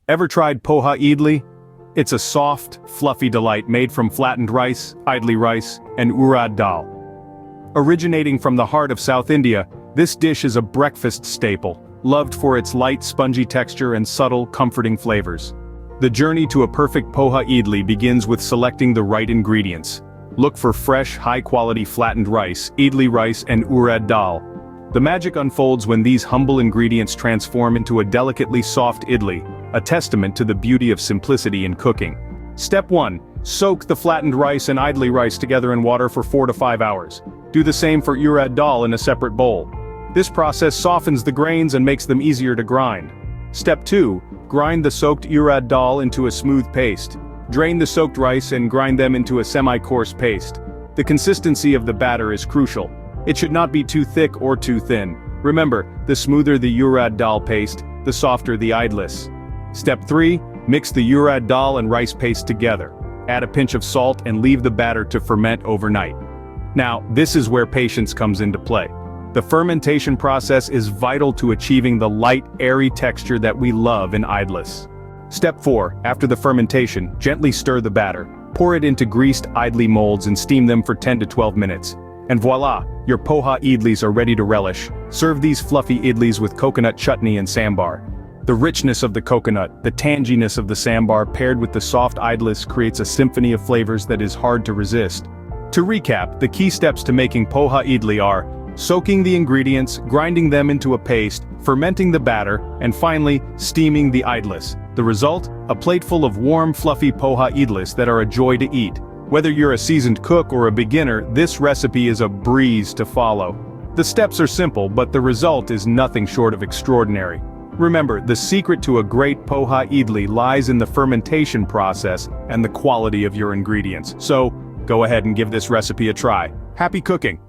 Ever tried Poha Idly? It's a soft, fluffy delight made from flattened rice, idli rice, and urad dal. Originating from the heart of South India, this dish is a breakfast staple, loved for its light, spongy texture and subtle, comforting flavors. The journey to a perfect Poha Idly begins with selecting the right ingredients. Look for fresh, high-quality flattened rice, idli rice and urad dal. The magic unfolds when these humble ingredients transform into a delicately soft idli, a testament to the beauty of simplicity in cooking. Step 1. Soak the flattened rice and idli rice together in water for 4 to 5 hours. Do the same for urad dal in a separate bowl. This process softens the grains and makes them easier to grind. Step 2. Grind the soaked urad dal into a smooth paste. Drain the soaked rice and grind them into a semi-coarse paste. The consistency of the batter is crucial. It should not be too thick or too thin. Remember, the smoother the urad dal paste, the softer the idlis. Step 3. Mix the urad dal and rice paste together. Add a pinch of salt and leave the batter to ferment overnight. Now, this is where patience comes into play. The fermentation process is vital to achieving the light, airy texture that we love in idlis. Step 4. After the fermentation, gently stir the batter. Pour it into greased idli molds and steam them for 10 to 12 minutes. And voila, your Poha idlis are ready to relish. Serve these fluffy idlis with coconut chutney and sambar. The richness of the coconut, the tanginess of the sambar paired with the soft idlis creates a symphony of flavors that is hard to resist. To recap, the key steps to making Poha Idly are soaking the ingredients, grinding them into a paste, fermenting the batter, and finally, steaming the idlis. The result? A plate full of warm, fluffy Poha Idlis that are a joy to eat. Whether you're a seasoned cook or a beginner, this recipe is a breeze to follow. The steps are simple, but the result is nothing short of extraordinary. Remember, the secret to a great Poha Idly lies in the fermentation process and the quality of your ingredients. So, go ahead and give this recipe a try. Happy cooking!